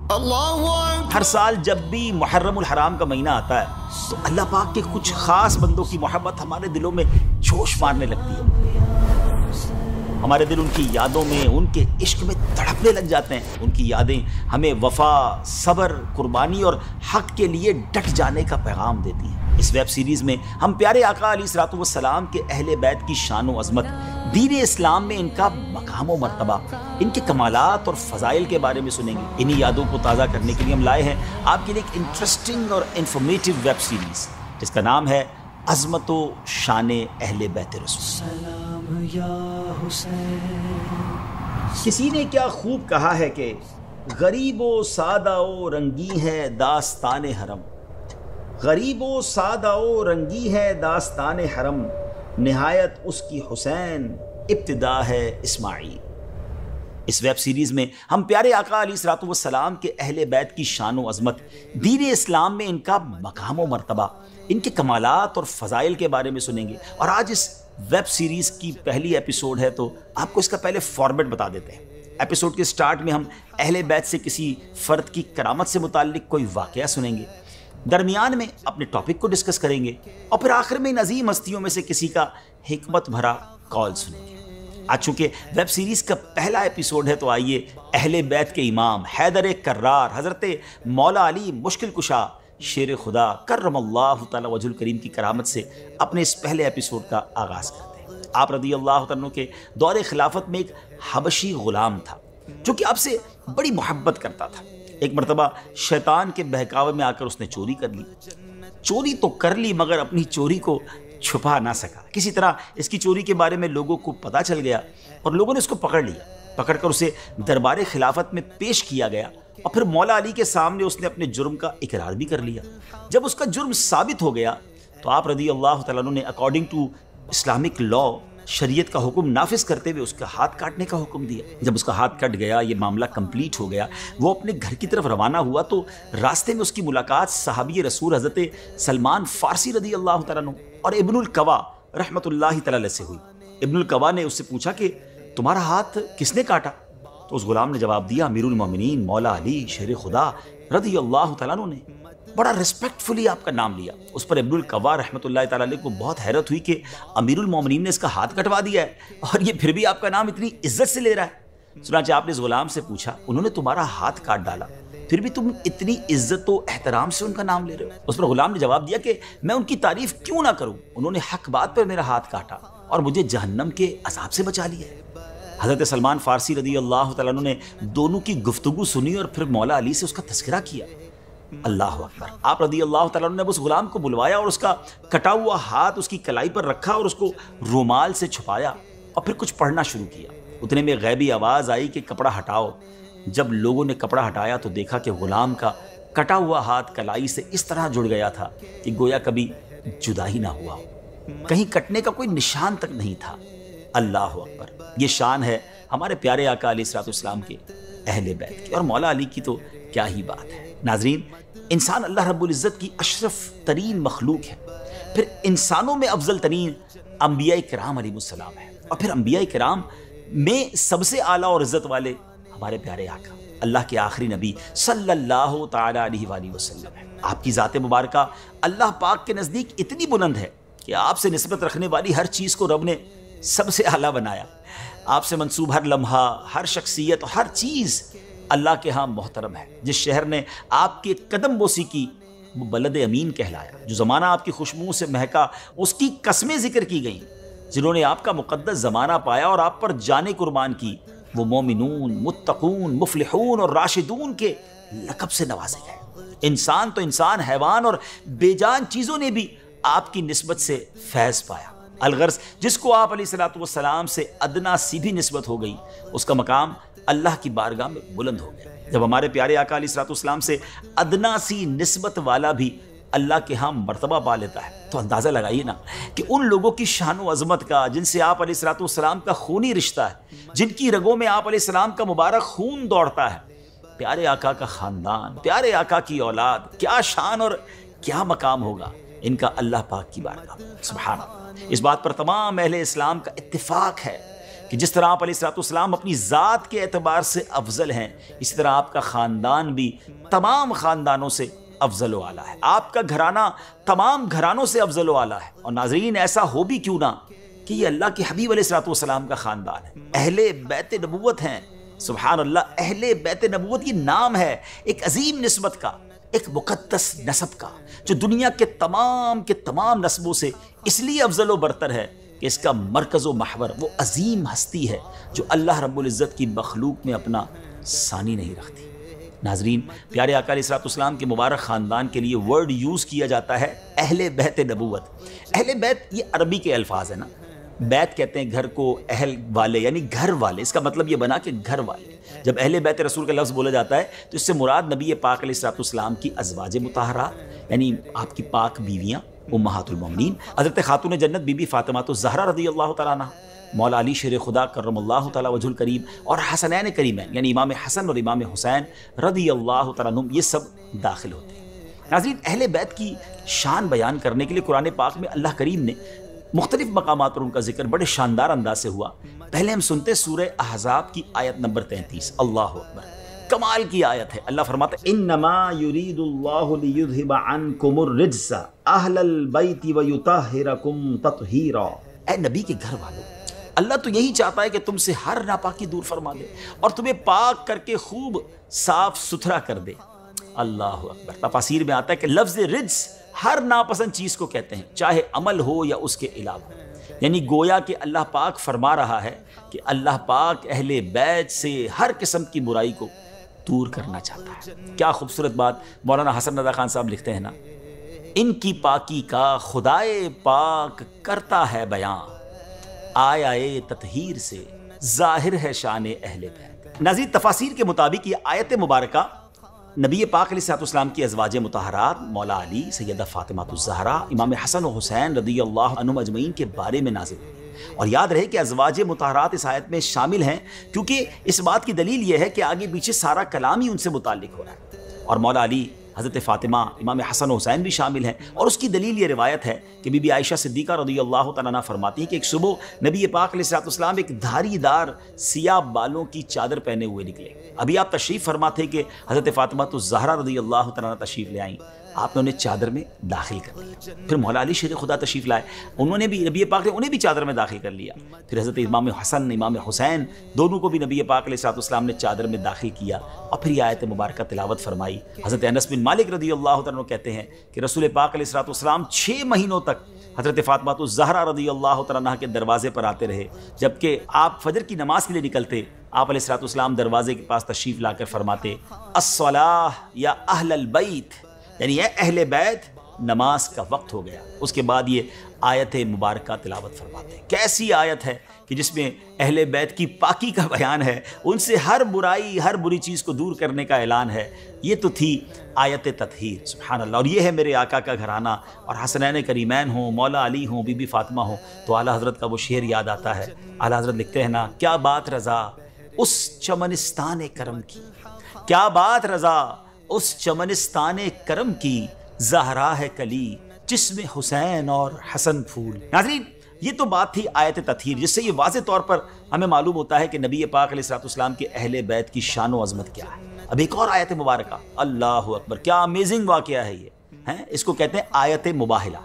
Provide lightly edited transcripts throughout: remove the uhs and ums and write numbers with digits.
ہر سال جب بھی محرم الحرام کا مہینہ آتا ہے تو اللہ پاک کے کچھ خاص بندوں کی محبت ہمارے دلوں میں جوش مارنے لگتی ہے. ہمارے دل ان کی یادوں میں، ان کے عشق میں تڑپنے لگ جاتے ہیں. ان کی یادیں ہمیں وفا، صبر، قربانی اور حق کے لیے ڈٹ جانے کا پیغام دیتی ہیں. اس ویب سیریز میں ہم پیارے آقا علیہ الصلوۃ والسلام کے اہل بیت کی شان و عظمت، دین اسلام میں ان کا مقام و مرتبہ، ان کے کمالات اور فضائل کے بارے میں سنیں گے. انہی یادوں کو تازہ کرنے کے لیے ہم لائے ہیں آپ کے لیے ایک انٹرسٹنگ اور انفارمیٹیو ویب سیریز جس کا نام ہے عظمت و شان اہل بیت رسول. کسی نے کیا خوب کہا ہے کہ غریب و سادہ و رنگی ہے داستان حرم، غریب و سادہ و رنگی ہے داستان حرم، نہایت اس کی حسین ابتدا ہے اسماعیل. اس ویب سیریز میں ہم پیارے آقا علیہ الصلوۃ والسلام کے اہل بیت کی شان و عظمت، دین اسلام میں ان کا مقام و مرتبہ، ان کے کمالات اور فضائل کے بارے میں سنیں گے. اور آج اس ویب سیریز کی پہلی ایپیسوڈ ہے تو آپ کو اس کا پہلے فارمیٹ بتا دیتے ہیں. ایپیسوڈ کے سٹارٹ میں ہم اہل بیت سے کسی فرد کی کرامت سے متعلق کوئی واقعہ سنیں گے، درمیان میں اپنے ٹاپک کو ڈسکس کریں گے اور پھر آخر میں ان عظیم ہستیوں میں سے کسی کا حکمت بھرا کال سنیں گے. آج چونکہ ویب سیریز کا پہلا ایپیسوڈ ہے تو آئیے اہل بیت کے امام حیدر کرار حضرت مولا علی مشکل کشا شیر خدا کرم اللہ تعالی وجہ الکریم کی کرامت سے اپنے اس پہلے ایپیسوڈ کا آغاز کرتے ہیں. آپ رضی اللہ عنہ کے دور خلافت میں ایک حبشی غلام تھا جو کہ آپ سے بڑی محبت کرتا تھا. ایک مرتبہ شیطان کے بہکاوے میں آ کر اس نے چوری کر لی. چوری تو کر لی مگر اپنی چوری کو چھپا نہ سکا. کسی طرح اس کی چوری کے بارے میں لوگوں کو پتہ چل گیا اور لوگوں نے اس کو پکڑ لیا. پکڑ کر اسے دربار خلافت میں پیش کیا گیا اور پھر مولا علی کے سامنے اس نے اپنے جرم کا اقرار بھی کر لیا. جب اس کا جرم ثابت ہو گیا تو آپ رضی اللہ تعالیٰ عنہ نے اکارڈنگ ٹو اسلامک لا، شریعت کا حکم نافذ کرتے ہوئے اس کا ہاتھ کاٹنے کا حکم دیا. جب اس کا ہاتھ کٹ گیا، یہ معاملہ کمپلیٹ ہو گیا، وہ اپنے گھر کی طرف روانہ ہوا تو راستے میں اس کی ملاقات صحابی رسول حضرت سلمان فارسی رضی اللہ تعالیٰ عنہ اور ابن القوا رحمۃ اللہ تعالیٰ علیہ سے ہوئی. ابن القوا نے اس سے پوچھا کہ تمہارا ہاتھ کس نے کاٹا؟ تو اس غلام نے جواب دیا امیر المومنین مولا علی شیر خدا رضی اللہ تعالیٰ عنہ نے. بڑا ریسپیکٹفلی آپ کا نام لیا. اس پر ابن القوا رحمۃ اللہ تعالیٰ علیہ کو بہت حیرت ہوئی کہ امیر المومنین نے اس کا ہاتھ کٹوا دیا ہے اور یہ پھر بھی آپ کا نام اتنی عزت سے لے رہا ہے. چنانچہ آپ نے اس غلام سے پوچھا انہوں نے تمہارا ہاتھ کاٹ ڈالا پھر بھی تم اتنی عزت و احترام سے ان کا نام لے رہے ہو؟ اس پر غلام نے جواب دیا کہ میں ان کی تعریف کیوں نہ کروں، انہوں نے حق بات پر میرا ہاتھ کاٹا اور مجھے جہنم کے عذاب سے بچا لیا ہے. حضرت سلمان فارسی رضی اللہ تعالیٰ عنہ نے دونوں کی گفتگو سنی اور پھر مولا علی سے اس کا تذکرہ کیا. اللہ اکبر. آپ رضی اللہ تعالیٰ عنہ نے اس غلام کو بلوایا اور اس کا کٹا ہوا ہاتھ اس کی کلائی پر رکھا اور اس کو رومال سے چھپایا اور پھر کچھ پڑھنا شروع کیا. اتنے میں غیبی آواز آئی کہ کپڑا ہٹاؤ. جب لوگوں نے کپڑا ہٹایا تو دیکھا کہ غلام کا کٹا ہوا ہاتھ کلائی سے اس طرح جڑ گیا تھا کہ گویا کبھی جدا ہی نہ ہوا ہو، کہیں کٹنے کا کوئی نشان تک نہیں تھا. اللہ اکبر. یہ شان ہے ہمارے پیارے آقا علیہ الصلوۃ والسلام کے اہل بیت کی، اور مولا علی کی تو کیا ہی بات ہے. ناظرین، انسان اللہ رب العزت کی اشرف ترین مخلوق ہے، پھر انسانوں میں افضل ترین انبیاء کرام علیہ السلام ہے، اور پھر انبیاء کرام میں سب سے اعلیٰ اور عزت والے ہمارے پیارے آقا اللہ کے آخری نبی صلی اللہ تعالی علیہ وآلہ وسلم ہے. آپ کی ذات مبارکہ اللہ پاک کے نزدیک اتنی بلند ہے کہ آپ سے نسبت رکھنے والی ہر چیز کو رب نے سب سے اعلیٰ بنایا. آپ سے منسوب ہر لمحہ، ہر شخصیت، ہر چیز اللہ کے ہاں محترم ہے. جس شہر نے آپ کے قدم بوسی کی وہ بلد امین کہلایا. جو زمانہ آپ کی خوشبو سے مہکا اس کی قسمیں ذکر کی گئیں. جنہوں نے آپ کا مقدس زمانہ پایا اور آپ پر جانیں قربان کی وہ مومنون، متقون، مفلحون اور راشدون کے لقب سے نوازے گئے. انسان تو انسان، حیوان اور بے جان چیزوں نے بھی آپ کی نسبت سے فیض پایا. الغرض جس کو آپ علیہ الصلوۃ والسلام سے ادنا سی بھی نسبت ہو گئی اس کا مقام اللہ کی بارگاہ میں بلند ہو گیا. جب ہمارے پیارے آقا علیہ الصلوۃ والسلام سے ادنا سی نسبت والا بھی اللہ کے ہاں مرتبہ پا لیتا ہے تو اندازہ لگائیے نا کہ ان لوگوں کی شان و عظمت کا جن سے آپ علیہ الصلوۃ والسلام کا خونی رشتہ ہے، جن کی رگوں میں آپ علیہ السلام کا مبارک خون دوڑتا ہے. پیارے آقا کا خاندان، پیارے آقا کی اولاد، کیا شان اور کیا مقام ہوگا ان کا اللہ پاک کی بارگاہ. سبحان اللہ. اس بات پر تمام اہل اسلام کا اتفاق ہے کہ جس طرح آپ علیہ الصلوۃ والسلام اپنی ذات کے اعتبار سے افضل ہیں، اسی طرح آپ کا خاندان بھی تمام خاندانوں سے افضل و اعلیٰ ہے، آپ کا گھرانہ تمام گھرانوں سے افضل و اعلیٰ ہے۔ اور ناظرین، ایسا ہو بھی کیوں نہ کہ یہ اللہ کے حبیب علیہ الصلوۃ والسلام کا خاندان ہے، اہل بیت نبوت ہیں۔ سبحان اللہ، اہل بیت نبوت یہ نام ہے ایک عظیم نسبت کا، ایک مقدس نسب کا، جو دنیا کے تمام نسبوں سے اس لیے افضل و برتر ہے کہ اس کا مرکز و محور وہ عظیم ہستی ہے جو اللہ رب العزت کی مخلوق میں اپنا ثانی نہیں رکھتی۔ ناظرین، پیارے آقا علیہ الصلوۃ والسلام کے مبارک خاندان کے لیے ورڈ یوز کیا جاتا ہے اہل بیت نبوت۔ اہل بیت یہ عربی کے الفاظ ہیں نا، بیت کہتے ہیں گھر کو، اہل والے یعنی گھر والے، اس کا مطلب یہ بنا کہ گھر والے۔ جب اہل بیت رسول کا لفظ بولا جاتا ہے تو اس سے مراد نبی پاک علیہ الصلوۃ والسلام کی ازواج مطہرات، یعنی آپ کی پاک بیویاں امہات المومنین، حضرت خاتون جنت بی بی فاطمہ الزہرا رضی اللہ تعالیٰ عنہ، مولا علی شیر خدا کرم اللہ تعالیٰ وجہ الکریم، اور حسنین کریمین یعنی امام حسن اور امام حسین رضی اللہ تعالیٰ عنہم، یہ سب داخل ہوتے ہیں۔ ناظرین، اہل بیت کی شان بیان کرنے کے لیے قرآن پاک میں اللہ کریم نے مختلف مقامات پر ان کا ذکر بڑے شاندار انداز سے ہوا۔ پہلے ہم سنتے سورہ احزاب کی آیت نمبر 33، اللہ اکبر، کمال کی آیت ہے۔ اللہ فرماتا ہے انما یرید اللہ لیذھب عنکم الرجس اہل البیت ویطہرکم تطہیرا۔ اے نبی کے گھر والوں، اللہ تو یہی چاہتا ہے کہ تم سے ہر ناپاکی دور فرما دے اور تمہیں پاک کر کے خوب صاف ستھرا کر دے۔ اللہ اکبر۔ تفاسیر میں آتا ہے کہ لفظ رجس ہر ناپسند چیز کو کہتے ہیں، چاہے عمل ہو یا اس کے علاوہ، یعنی گویا کہ اللہ پاک فرما رہا ہے کہ اللہ پاک اہل بیت سے ہر قسم کی برائی کو دور کرنا چاہتا ہے۔ کیا خوبصورت بات مولانا حسن رضا خان صاحب لکھتے ہیں نا، ان کی پاکی کا خدائے پاک کرتا ہے بیاں، آیا تطہیر سے ظاہر ہے شان اہل بیت۔ ناظرین، تفاسیر کے مطابق یہ آیت مبارکہ نبی پاک علیہ الصلوۃ والسلام کی ازواج مطہرات مولا علی، سیدہ فاطمہ الزہرا، امام حسن و حسین رضی اللہ عنہم اجمعین کے بارے میں نازل ہوئی۔ اور یاد رہے کہ ازواج مطہرات اس آیت میں شامل ہیں، کیونکہ اس بات کی دلیل یہ ہے کہ آگے پیچھے سارا کلام ہی ان سے متعلق ہو رہا ہے، اور مولا علی، حضرت فاطمہ، امام حسن و حسین بھی شامل ہیں۔ اور اس کی دلیل یہ روایت ہے کہ بی بی عائشہ صدیقہ رضی اللہ تعالیٰ عنہا فرماتی ہیں کہ ایک صبح نبی پاک علیہ الصلوۃ والسلام ایک دھاری دار سیاہ بالوں کی چادر پہنے ہوئے نکلے۔ ابھی آپ تشریف فرما تھے کہ حضرت فاطمہ الزہرا رضی اللہ تعالیٰ عنہ تشریف لے آئیں، آپ نے انہیں چادر میں داخل کر لیا۔ پھر مولا علی شیر خدا تشریف لائے، انہوں نے بھی، نبی پاک نے انہیں بھی چادر میں داخل کر لیا۔ پھر حضرت امام حسن، امام حسین، دونوں کو بھی نبی پاک علیہ الصلوۃ والسلام نے چادر میں داخل کیا، اور پھر یہ آیت مبارکہ تلاوت فرمائی۔ حضرت انس بن مالک رضی اللہ تعالیٰ عنہ کہتے ہیں کہ رسول پاک علیہ الصلوۃ والسلام 6 مہینوں تک حضرت فاطمہ الزہرا رضی اللہ تعالیٰ عنہ کے دروازے پر آتے رہے، جبکہ آپ فجر کی نماز کے لیے نکلتے، آپ علیہ الصلوۃ والسلام دروازے کے پاس تشریف لا کر فرماتے الصلاۃ یا اہل البیت، یعنی اے اہل بیت، نماز کا وقت ہو گیا۔ اس کے بعد یہ آیت مبارکہ تلاوت فرماتے ہیں۔ کیسی آیت ہے کہ جس میں اہل بیت کی پاکی کا بیان ہے، ان سے ہر برائی، ہر بری چیز کو دور کرنے کا اعلان ہے۔ یہ تو تھی آیت تطہیر، سبحان اللہ۔ اور یہ ہے میرے آقا کا گھرانہ، اور حسنین کریمین ہوں، مولا علی ہوں، بی بی فاطمہ ہوں، تو اعلیٰ حضرت کا وہ شعر یاد آتا ہے۔ اعلیٰ حضرت لکھتے ہیں نا، کیا بات رضا اس چمنستان کرم کی، کیا بات رضا اس چمنستان کرم کی، زہرا ہے کلی جس میں حسین اور حسن پھول۔ ناظرین، یہ تو بات تھی آیت تطہیر، جس سے یہ واضح طور پر ہمیں معلوم ہوتا ہے کہ نبی پاک علیہ الصلوۃ والسلام کے اہل بیت کی شان و عظمت کیا ہے۔ اب ایک اور آیت مبارکہ، اللہ اکبر، کیا امیزنگ واقعہ ہے یہ، اس کو کہتے ہیں آیت مباہلہ۔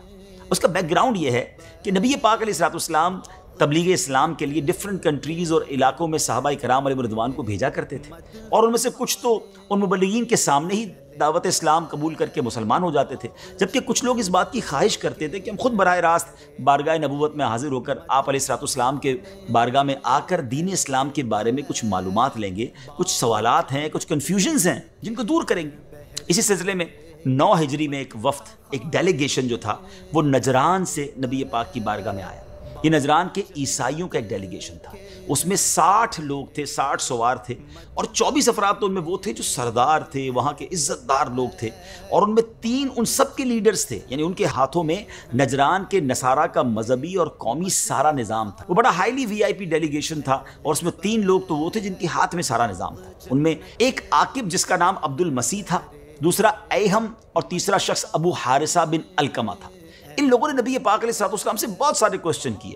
اس کا بیک گراؤنڈ یہ ہے کہ نبی پاک علیہ الصلوۃ والسلام تبلیغ اسلام کے لیے ڈفرنٹ کنٹریز اور علاقوں میں صحابہ کرام علیہ رضوان کو بھیجا کرتے تھے، اور ان میں سے کچھ تو ان مبلغین کے سامنے ہی دعوت اسلام قبول کر کے مسلمان ہو جاتے تھے، جبکہ کچھ لوگ اس بات کی خواہش کرتے تھے کہ ہم خود براہ راست بارگاہ نبوت میں حاضر ہو کر آپ علیہ الصلوۃ والسلام کے بارگاہ میں آ کر دین اسلام کے بارے میں کچھ معلومات لیں گے، کچھ سوالات ہیں، کچھ کنفیوژنز ہیں جن کو دور کریں گے۔ اسی سلسلے میں 9 ہجری میں ایک وفد، ایک ڈیلیگیشن جو تھا، وہ نجران سے نبی پاک کی بارگاہ میں آیا۔ یہ نجران کے عیسائیوں کا ایک ڈیلیگیشن تھا، اس میں 60 لوگ تھے، 60 سوار تھے، اور 24 افراد تو ان میں وہ تھے جو سردار تھے، وہاں کے عزت دار لوگ تھے، اور ان میں 3 ان سب کے لیڈرز تھے، یعنی ان کے ہاتھوں میں نجران کے نصارہ کا مذہبی اور قومی سارا نظام تھا۔ وہ بڑا ہائیلی VIP ڈیلیگیشن تھا، اور اس میں 3 لوگ تو وہ تھے جن کے ہاتھ میں سارا نظام تھا۔ ان میں ایک عاقب جس کا نام عبد المسیح تھا، دوسرا ایہم، اور تیسرا شخص ابو حارثہ بن القمہ تھا۔ ان لوگوں نے نبی پاک علیہ الصلوۃ والسلام سے بہت سارے کوسچن کیے،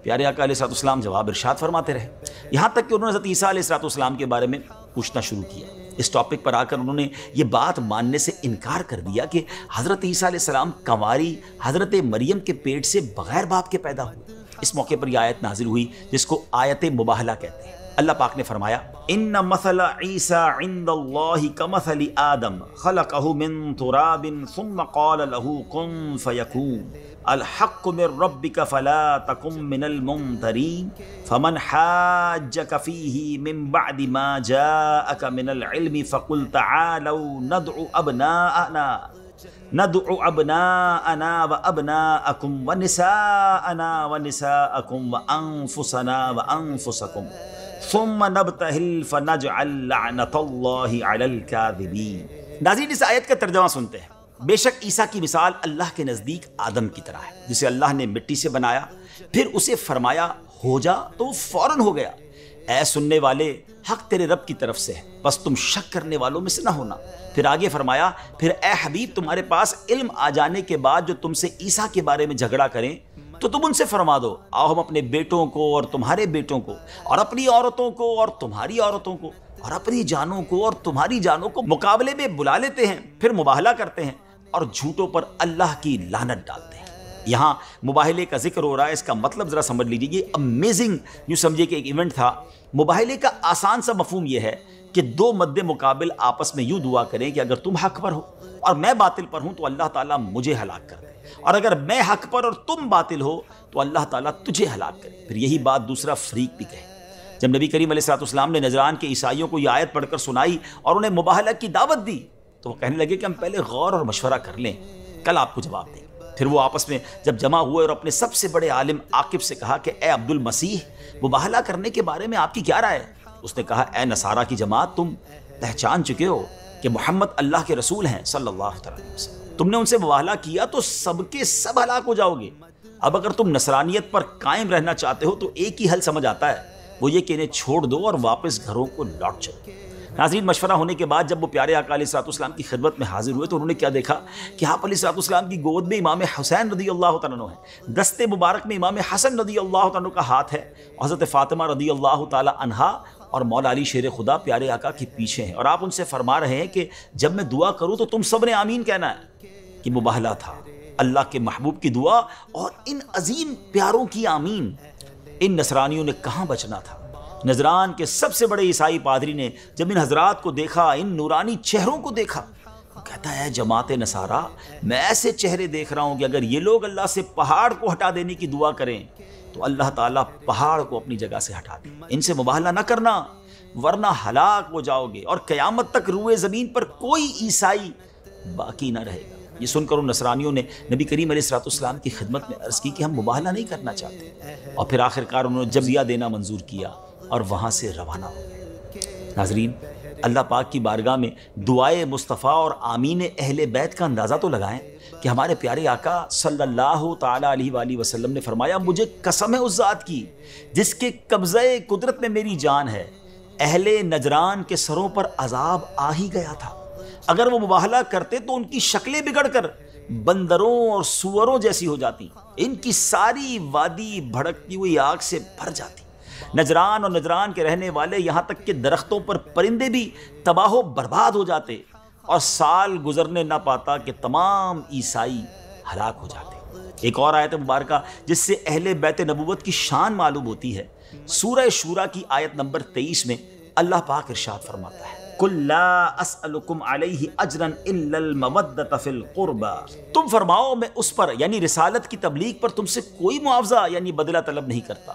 پیارے آقا علیہ الصلوۃ والسلام جواب ارشاد فرماتے رہے، یہاں تک کہ انہوں نے حضرت عیسیٰ علیہ الصلوۃ والسلام کے بارے میں پوچھنا شروع کیا۔ اس ٹاپک پر آ کر انہوں نے یہ بات ماننے سے انکار کر دیا کہ حضرت عیسیٰ علیہ السلام کنواری حضرت مریم کے پیٹ سے بغیر باپ کے پیدا ہوئے۔ اس موقع پر یہ آیت نازل ہوئی جس کو آیت مباہلہ کہتے ہیں۔ اللہ پاک نے فرمایا، ان مثل عیسیٰ عند اللہ کمثل آدم خلقہ من تراب ثم قال له کن فیکون الحق من ربک فلا تکن من الممترین فمن حاجک فیہ من بعد ما جاءک من العلم فقل تعالوا ندعو ابناءنا وابناءکم ونساءنا ونساءکم وانفسنا وانفسکم ثم نبتہل فنجعل لعنت اللہ علی الکاذبین۔ ناظرین، اس آیت کا ترجمہ سنتے ہیں۔ بے شک عیسیٰ کی مثال اللہ کے نزدیک آدم کی طرح ہے، جسے اللہ نے مٹی سے بنایا، پھر اسے فرمایا ہو جا تو وہ فوراً ہو گیا۔ اے سننے والے، حق تیرے رب کی طرف سے ہے، بس تم شک کرنے والوں میں سے نہ ہونا۔ پھر آگے فرمایا، پھر اے حبیب تمہارے پاس علم آ جانے کے بعد جو تم سے عیسیٰ کے بارے میں جھگڑا کریں تو تم ان سے فرما دو، آؤ ہم اپنے بیٹوں کو اور تمہارے بیٹوں کو اور اپنی عورتوں کو اور تمہاری عورتوں کو اور اپنی جانوں کو اور تمہاری جانوں کو مقابلے میں بلا لیتے ہیں، پھر مباہلہ کرتے ہیں اور جھوٹوں پر اللہ کی لعنت ڈالتے ہیں۔ یہاں مباہلے کا ذکر ہو رہا ہے، اس کا مطلب ذرا سمجھ لیجیے، یہ امیزنگ یوں سمجھے کہ ایک ایونٹ تھا۔ مباہلے کا آسان سا مفہوم یہ ہے کہ دو مد مقابل آپس میں یوں دعا کریں کہ اگر تم حق پر ہو اور میں باطل پر ہوں تو اللہ تعالیٰ مجھے ہلاک کر دے، اور اگر میں حق پر اور تم باطل ہو تو اللہ تعالیٰ تجھے ہلاک کرے۔ پھر یہی بات دوسرا فریق بھی کہے۔ جب نبی کریم علیہ الصلوۃ والسلام نے نجران کے عیسائیوں کو یہ آیت پڑھ کر سنائی اور انہیں مباہلہ کی دعوت دی تو وہ کہنے لگے کہ ہم پہلے غور اور مشورہ کر لیں، کل آپ کو جواب دیں گے۔ پھر وہ آپس میں جب جمع ہوئے اور اپنے سب سے بڑے عالم عاقب سے کہا کہ اے عبد المسیح، مباہلہ کرنے کے بارے میں آپ کی کیا رائے ہے؟ اس نے کہا، اے نصارہ کی جماعت، تم پہچان چکے ہو کہ محمد اللہ کے رسول ہیں صلی اللہ علیہ وسلم، تم نے ان سے مباہلہ کیا تو سب کے سب ہلاک ہو جاؤ گے۔ اب اگر تم نصرانیت پر قائم رہنا چاہتے ہو تو ایک ہی حل سمجھ آتا ہے، وہ یہ کہ انہیں چھوڑ دو اور واپس گھروں کو لوٹ چلو۔ ناظرین، مشورہ ہونے کے بعد جب وہ پیارے آقا علیہ الصلوۃ والسلام کی خدمت میں حاضر ہوئے تو انہوں نے کیا دیکھا کہ آپ علیہ الصلوۃ والسلام کی گود میں امام حسین رضی اللہ تعالیٰ عنہ ہے، دستے مبارک میں امام حسن رضی اللہ تعالیٰ عنہ کا ہاتھ ہے، حضرت فاطمہ رضی اللہ تعالیٰ عنہا اور مولا علی شیر خدا پیارے آقا کے پیچھے ہیں، اور آپ ان سے فرما رہے ہیں کہ جب میں دعا کروں تو تم سب نے آمین کہنا ہے۔ کہ مباہلہ تھا، اللہ کے محبوب کی دعا اور ان عظیم پیاروں کی آمین۔ ان نصرانیوں نے کہاں بچنا تھا۔ نجران کے سب سے بڑے عیسائی پادری نے جب ان حضرات کو دیکھا، ان نورانی چہروں کو دیکھا، وہ کہتا ہے جماعت نصارہ، میں ایسے چہرے دیکھ رہا ہوں کہ اگر یہ لوگ اللہ سے پہاڑ کو ہٹا دینے کی دعا کریں تو اللہ تعالیٰ پہاڑ کو اپنی جگہ سے ہٹا دے۔ ان سے مباہلہ نہ کرنا ورنہ ہلاک ہو جاؤ گے اور قیامت تک روئے زمین پر کوئی عیسائی باقی نہ رہے گا۔ یہ سن کر ان نصرانیوں نے نبی کریم علیہ الصلوۃ والسلام کی خدمت میں عرض کی کہ ہم مباہلہ نہیں کرنا چاہتے، اور پھر آخرکار انہوں نے جزیہ دینا منظور کیا اور وہاں سے روانہ ہو گئے۔ ناظرین، اللہ پاک کی بارگاہ میں دعائے مصطفیٰ اور آمین اہل بیت کا اندازہ تو لگائیں کہ ہمارے پیارے آقا صلی اللہ تعالیٰ علیہ وآلہ وسلم نے فرمایا، مجھے قسم ہے اس ذات کی جس کے قبضہ قدرت میں میری جان ہے، اہل نجران کے سروں پر عذاب آ ہی گیا تھا۔ اگر وہ مباہلہ کرتے تو ان کی شکلیں بگڑ کر بندروں اور سوروں جیسی ہو جاتی، ان کی ساری وادی بھڑکتی ہوئی آگ سے بھر جاتی۔ نجران اور نجران کے رہنے والے، یہاں تک کہ درختوں پر پرندے بھی تباہ و برباد ہو جاتے، اور سال گزرنے نہ پاتا کہ تمام عیسائی ہلاک ہو جاتے۔ ایک اور آیت مبارکہ جس سے اہل بیت نبوت کی شان معلوم ہوتی ہے، سورہ شورا کی آیت نمبر 23 میں اللہ پاک ارشاد فرماتا ہے، قُلْ لَا أَسْأَلُكُمْ عَلَيْهِ أَجْرًا إِلَّا الْمَوَدَّةَ فِي الْقُرْبَى، تم فرماؤ میں اس پر یعنی رسالت کی تبلیغ پر تم سے کوئی معاوضہ یعنی بدلہ طلب نہیں کرتا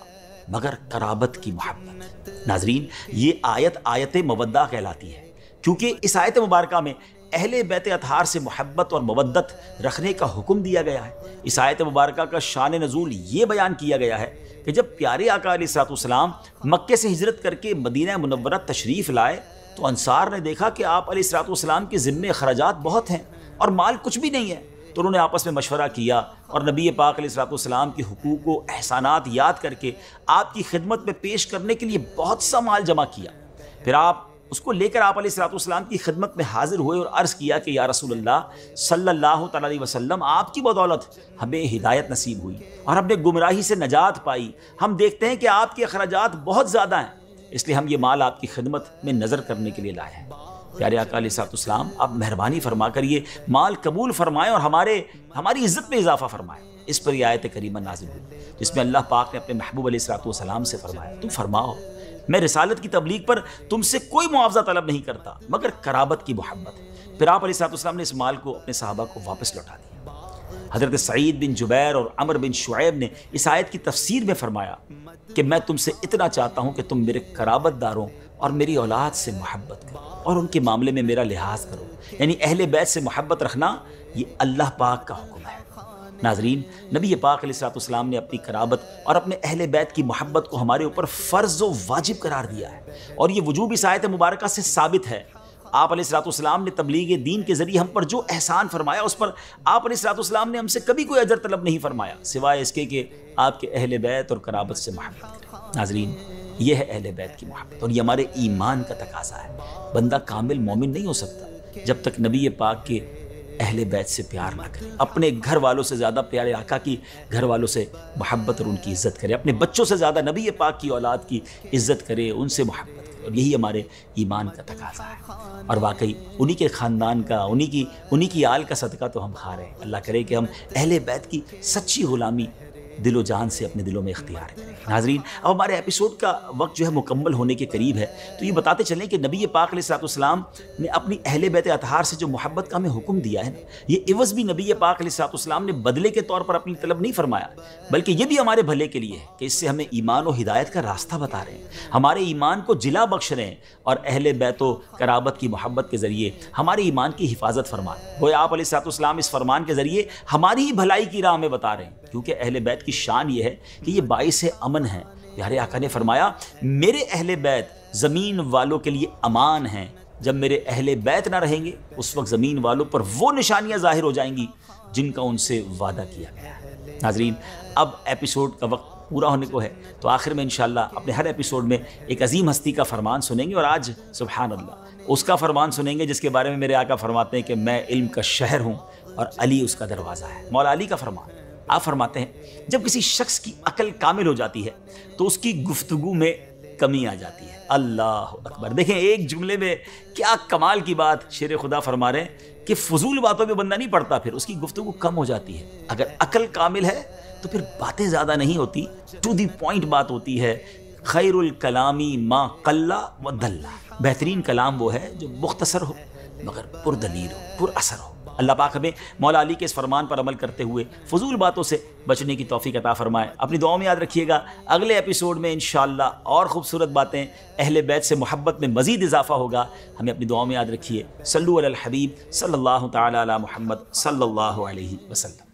مگر قرابت کی محبت۔ ناظرین، یہ آیت آیت مودہ کہلاتی ہے کیونکہ اس آیت مبارکہ میں اہل بیت اطہار سے محبت اور مودت رکھنے کا حکم دیا گیا ہے۔ اس آیت مبارکہ کا شان نزول یہ بیان کیا گیا ہے کہ جب پیارے آقا علیہ الصلوۃ والسلام مکے سے ہجرت کر کے مدینہ منورہ تشریف لائے تو انصار نے دیکھا کہ آپ علیہ الصلوۃ والسلام کے ذمے اخراجات بہت ہیں اور مال کچھ بھی نہیں ہے، تو انہوں نے آپس میں مشورہ کیا اور نبی پاک علیہ الصلوۃ والسلام کے حقوق و احسانات یاد کر کے آپ کی خدمت میں پیش کرنے کے لیے بہت سا مال جمع کیا۔ پھر آپ اس کو لے کر آپ علیہ الصلوۃ والسلام کی خدمت میں حاضر ہوئے اور عرض کیا کہ یا رسول اللہ صلی اللہ تعالیٰ علیہ وسلم، آپ کی بدولت ہمیں ہدایت نصیب ہوئی اور ہم نے گمراہی سے نجات پائی۔ ہم دیکھتے ہیں کہ آپ کے اخراجات بہت زیادہ ہیں، اس لیے ہم یہ مال آپ کی خدمت میں نظر کرنے کے لیے لائے ہیں۔ پیارے آقا علیہ الصلوۃ والسلام، آپ مہربانی فرما کر یہ مال قبول فرمائیں اور ہماری عزت میں اضافہ فرمائیں۔ اس پر یہ آیت کریمہ نازل ہوئی جس میں اللہ پاک نے اپنے محبوب علیہ الصلوۃ والسلام سے فرمایا، تم فرماؤ میں رسالت کی تبلیغ پر تم سے کوئی معاوضہ طلب نہیں کرتا مگر قرابت کی محبت۔ پھر آپ علیہ الصلوۃ والسلام نے اس مال کو اپنے صحابہ کو واپس لوٹا دیا۔ حضرت سعید بن جبیر اور عمر بن شعیب نے اس آیت کی تفسیر میں فرمایا کہ میں تم سے اتنا چاہتا ہوں کہ تم میرے قرابت داروں اور میری اولاد سے محبت کرو اور ان کے معاملے میں میرا لحاظ کرو، یعنی اہل بیت سے محبت رکھنا یہ اللہ پاک کا حکم ہے۔ ناظرین، نبی پاک علیہ الصلوۃ والسلام نے اپنی قرابت اور اپنے اہل بیت کی محبت کو ہمارے اوپر فرض و واجب قرار دیا ہے، اور یہ وجوب اس آیت مبارکہ سے ثابت ہے۔ آپ علیہ الصلوۃ والسلام نے تبلیغ دین کے ذریعے ہم پر جو احسان فرمایا اس پر آپ علیہ الصلوۃ والسلام نے ہم سے کبھی کوئی اجر طلب نہیں فرمایا سوائے اس کے کہ آپ کے اہل بیت اور قرابت سے محبت کریں۔ ناظرین، یہ ہے اہل بیت کی محبت اور یہ ہمارے ایمان کا تقاضا ہے۔ بندہ کامل مومن نہیں ہو سکتا جب تک نبی پاک کے اہل بیت سے پیار نہ کرے، اپنے گھر والوں سے زیادہ پیارے آقا کی گھر والوں سے محبت اور ان کی عزت کرے، اپنے بچوں سے زیادہ نبی پاک کی اولاد کی عزت کرے، ان سے محبت کرے، اور یہی ہمارے ایمان کا تقاضا ہے۔ اور واقعی انہی کے خاندان کا، انہی کی آل کا صدقہ تو ہم کھا رہے ہیں۔ اللہ کرے کہ ہم اہل بیت کی سچی غلامی دل و جان سے اپنے دلوں میں اختیار کریں۔ ناظرین، اب ہمارے ایپیسوڈ کا وقت جو ہے مکمل ہونے کے قریب ہے، تو یہ بتاتے چلیں کہ نبی پاک علیہ الصلوۃ والسلام نے اپنی اہل بیت اطہار سے جو محبت کا ہمیں حکم دیا ہے نا، یہ عوض بھی نبی پاک علیہ الصلوۃ والسلام نے بدلے کے طور پر اپنی طلب نہیں فرمایا، بلکہ یہ بھی ہمارے بھلے کے لیے ہے کہ اس سے ہمیں ایمان و ہدایت کا راستہ بتا رہے ہیں، ہمارے ایمان کو جلا بخش رہے ہیں، اور اہل بیت و قرابت کی محبت کے ذریعے ہمارے ایمان کی حفاظت فرما رہے ہیں۔ گویا آپ علیہ الصلوۃ والسلام اس فرمان کے ذریعے ہماری ہی بھلائی کی راہ میں بتا رہے ہیں، کیونکہ اہل بیت کی شان یہ ہے کہ یہ باعث امن ہے۔ پیارے آقا نے فرمایا، میرے اہل بیت زمین والوں کے لیے امان ہیں، جب میرے اہل بیت نہ رہیں گے اس وقت زمین والوں پر وہ نشانیاں ظاہر ہو جائیں گی جن کا ان سے وعدہ کیا گیا ہے۔ ناظرین، اب ایپیسوڈ کا وقت پورا ہونے کو ہے، تو آخر میں انشاءاللہ اپنے ہر ایپیسوڈ میں ایک عظیم ہستی کا فرمان سنیں گے، اور آج سبحان اللہ اس کا فرمان سنیں گے جس کے بارے میں میرے آقا فرماتے ہیں کہ میں علم کا شہر ہوں اور علی اس کا دروازہ ہے۔ مولا علی کا فرمان، آپ فرماتے ہیں جب کسی شخص کی عقل کامل ہو جاتی ہے تو اس کی گفتگو میں کمی آ جاتی ہے۔ اللہ اکبر! دیکھیں ایک جملے میں کیا کمال کی بات شیر خدا فرما رہے ہیں کہ فضول باتوں میں بندہ نہیں پڑتا، پھر اس کی گفتگو کم ہو جاتی ہے۔ اگر عقل کامل ہے تو پھر باتیں زیادہ نہیں ہوتی، ٹو دی پوائنٹ بات ہوتی ہے۔ خیر الکلامی ما قل و دل، بہترین کلام وہ ہے جو مختصر ہو مگر پردلیل ہو، پر اثر ہو۔ اللہ پاک ہمیں مولا علی کے اس فرمان پر عمل کرتے ہوئے فضول باتوں سے بچنے کی توفیق عطا فرمائے۔ اپنی دعاؤں میں یاد رکھیے گا، اگلے ایپیسوڈ میں انشاءاللہ اور خوبصورت باتیں، اہل بیت سے محبت میں مزید اضافہ ہوگا۔ ہمیں اپنی دعاؤں میں یاد رکھیے۔ صلو علی الحبیب صلی اللہ تعالی علی محمد صلی اللہ علیہ وسلم۔